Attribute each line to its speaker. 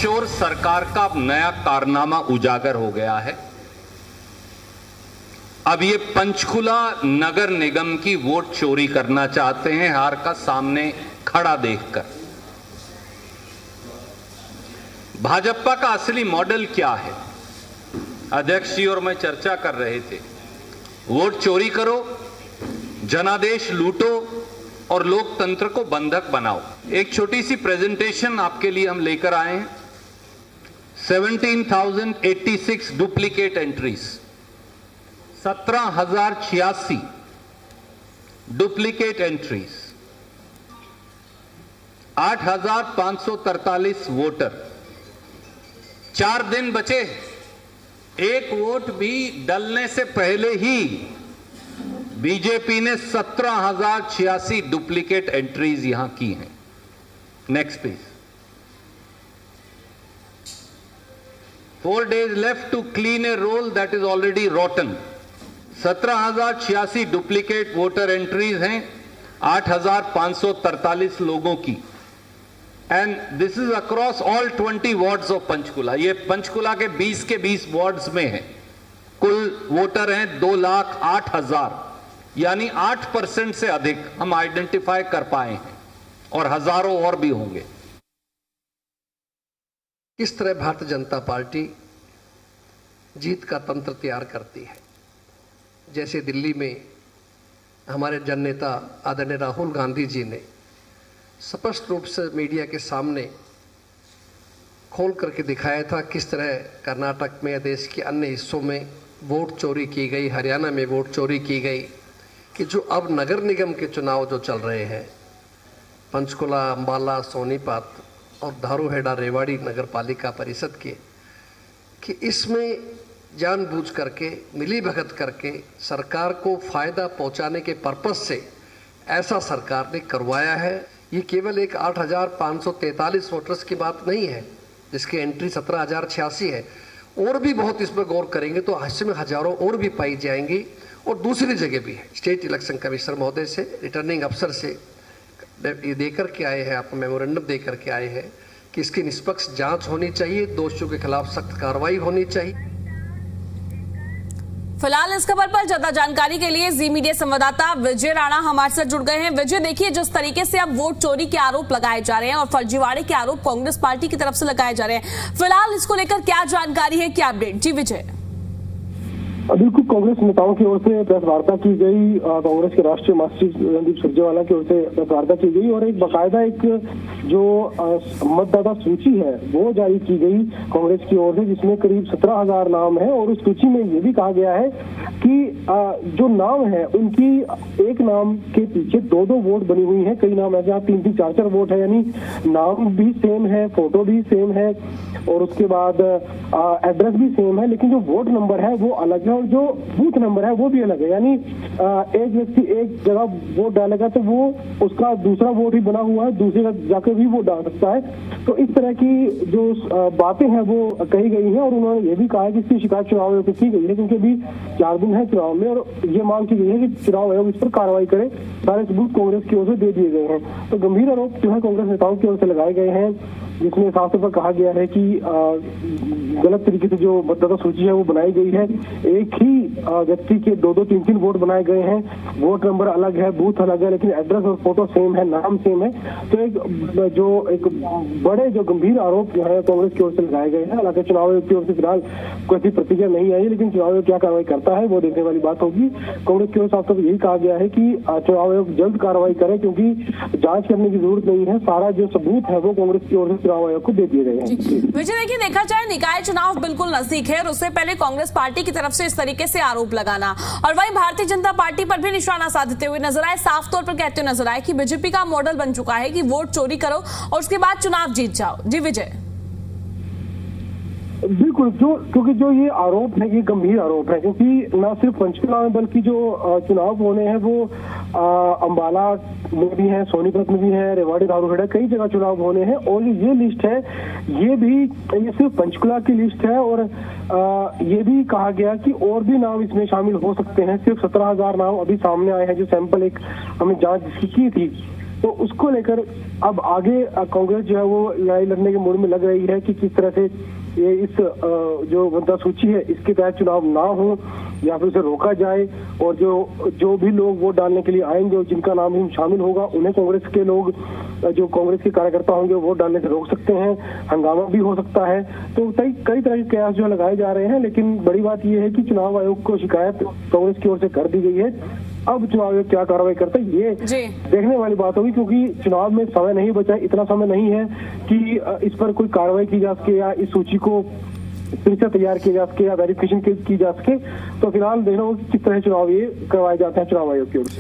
Speaker 1: चोर सरकार का नया कारनामा उजागर हो गया है। अब ये पंचकुला नगर निगम की वोट चोरी करना चाहते हैं, हार का सामने खड़ा देखकर। भाजपा का असली मॉडल क्या है? अध्यक्ष जी और मैं चर्चा कर रहे थे। वोट चोरी करो, जनादेश लूटो और लोकतंत्र को बंधक बनाओ। एक छोटी सी प्रेजेंटेशन आपके लिए हम लेकर आए हैं। 17,086 duplicate entries, 17,086 duplicate entries, 8,543 voter. 4 दिन बचे, एक वोट भी डलने से पहले ही बीजेपी ने 17,086 डुप्लीकेट एंट्रीज यहां की हैं। Next please. 4 days left to clean a roll that is already rotten. 17,086 duplicate voter entries हैं 8,543 लोगों की। And this is across all 20 wards of Panchkula. ये पंचकुला के 20 के 20 वार्ड्स में है। कुल वोटर हैं 2,08,000, यानी 8% से अधिक हम आइडेंटिफाई कर पाए हैं और हजारों और भी होंगे।
Speaker 2: किस तरह भारतीय जनता पार्टी जीत का तंत्र तैयार करती है। जैसे दिल्ली में हमारे जननेता आदरणीय राहुल गांधी जी ने स्पष्ट रूप से मीडिया के सामने खोल करके दिखाया था किस तरह कर्नाटक में या देश के अन्य हिस्सों में वोट चोरी की गई, हरियाणा में वोट चोरी की गई, कि जो अब नगर निगम के चुनाव जो चल रहे हैं पंचकुला, अंबाला, सोनीपत और धारूहेड़ा, रेवाड़ी नगर पालिका परिषद के, कि इसमें जानबूझ करके मिली भगत करके सरकार को फ़ायदा पहुंचाने के पर्पस से ऐसा सरकार ने करवाया है। ये केवल एक 8,543 वोटर्स की बात नहीं है जिसकी एंट्री 17,086 है। और भी बहुत इसमें गौर करेंगे तो इसमें हजारों और भी पाई जाएंगी। और दूसरी जगह भी है। स्टेट इलेक्शन कमिश्नर महोदय से, रिटर्निंग अफसर से ये देकर के आए हैं, आपको मेमोरेंडम देकर के आए हैं कि इसकी निष्पक्ष जांच होनी चाहिए, दोषियों के खिलाफ सख्त कार्रवाई होनी चाहिए।
Speaker 3: फिलहाल इस खबर पर ज्यादा जानकारी के लिए जी मीडिया संवाददाता विजय राणा हमारे साथ जुड़ गए हैं। विजय, देखिए जिस तरीके से अब वोट चोरी के आरोप लगाए जा रहे हैं और फर्जीवाड़े के आरोप कांग्रेस पार्टी की तरफ से लगाए जा रहे हैं, फिलहाल इसको लेकर क्या जानकारी है, क्या अपडेट? जी विजय।
Speaker 4: बिल्कुल, कांग्रेस नेताओं की ओर से प्रेस वार्ता की गई, कांग्रेस के राष्ट्रीय महासचिव रणदीप सुरजेवाला की ओर से प्रेस वार्ता की गई और एक बाकायदा एक जो मतदाता सूची है वो जारी की गई कांग्रेस की ओर से, जिसमें करीब 17,000 नाम है। और उस सूची में ये भी कहा गया है कि जो नाम है उनकी एक नाम के पीछे 2-2 वोट बनी हुई है। कई नाम ऐसे 3-3, 4-4 वोट है, यानी नाम भी सेम है, फोटो भी सेम है और उसके बाद एड्रेस भी सेम है, लेकिन जो वोट नंबर है वो अलग है और जो बूथ नंबर है वो भी अलग है। यानी एक व्यक्ति एक जगह वोट डालेगा तो वो उसका दूसरा वोट ही बना हुआ है, दूसरी जगह जाकर भी वो डाल सकता है। तो इस तरह की जो बातें हैं वो कही गई हैं और उन्होंने ये भी कहा है कि इसकी शिकायत चुनाव आयोग को की गई है, क्योंकि अभी 4 दिन है चुनाव में और ये मांग की गई है कि चुनाव आयोग इस पर कार्रवाई करे। सारे सबूत कांग्रेस की ओर से दे दिए गए हैं। तो गंभीर आरोप जो है कांग्रेस नेताओं की ओर से लगाए गए हैं, जिसमें साफ तौर पर कहा गया है कि गलत तरीके से जो मतदाता सूची है वो बनाई गई है। एक ही व्यक्ति के 2-2, 3-3 वोट बनाए गए हैं, वोट नंबर अलग है, बूथ अलग है, लेकिन एड्रेस और फोटो सेम है, नाम सेम है। तो एक बड़े जो गंभीर आरोप जो है कांग्रेस की ओर से लगाए गए हैं। हालांकि चुनाव आयोग की ओर से फिलहाल कोई प्रतिक्रिया नहीं आई, लेकिन चुनाव आयोग क्या कार्रवाई करता है वो देखने वाली बात होगी। कांग्रेस की ओर से साफ तौर पर यही कहा गया है कि चुनाव आयोग जल्द कार्रवाई करे, क्योंकि जांच करने की जरूरत नहीं है। सारा जो सबूत है वो कांग्रेस की ओर से चुनाव आयोग को दे दिए गए हैं।
Speaker 3: विजय, देखिए देखा जाए निकाय चुनाव बिल्कुल नजदीक है और उससे पहले कांग्रेस पार्टी की तरफ से इस तरीके से आरोप लगाना और वहीं भारतीय जनता पार्टी पर भी निशाना साधते हुए नजर आए, साफ तौर पर कहते हुए नजर आए कि बीजेपी का मॉडल बन चुका है कि वोट चोरी करो और उसके बाद चुनाव जीत जाओ। जी विजय।
Speaker 4: बिल्कुल, क्योंकि जो ये आरोप है ये गंभीर आरोप है, क्योंकि न सिर्फ पंचकुला में बल्कि जो चुनाव होने हैं वो अंबाला में भी है, सोनीपत में भी है, रेवाड़ी, धारूहेड़ा, कई जगह चुनाव होने हैं। और ये लिस्ट है ये सिर्फ पंचकुला की लिस्ट है और ये भी कहा गया कि और भी नाम इसमें शामिल हो सकते हैं। सिर्फ 17,000 नाम अभी सामने आए हैं, जो सैंपल एक हमने जांच जिसकी की थी तो उसको लेकर अब आगे कांग्रेस जो है वो लड़ाई लड़ने के मूड में लग रही है कि किस तरह से ये इस जो मतदाता सूची है इसके तहत चुनाव ना हो या फिर उसे रोका जाए, और जो भी लोग वोट डालने के लिए आएंगे और जिनका नाम ही शामिल होगा उन्हें कांग्रेस के लोग, जो कांग्रेस के कार्यकर्ता होंगे, वोट डालने से रोक सकते हैं, हंगामा भी हो सकता है। तो कई तरह के कयास जो लगाए जा रहे हैं, लेकिन बड़ी बात यह है कि चुनाव आयोग को शिकायत कांग्रेस की ओर से कर दी गई है। अब चुनाव आयोग क्या कार्रवाई करता है ये देखने वाली बात होगी, क्योंकि चुनाव में समय नहीं बचा, इतना समय नहीं है कि इस पर कोई कार्रवाई की जा सके या इस सूची को फिर से तैयार किया जा सके या वेरिफिकेशन की जा सके। तो फिलहाल देखना होगा कि किस तरह चुनाव ये करवाए जाते हैं चुनाव आयोग की ओर से।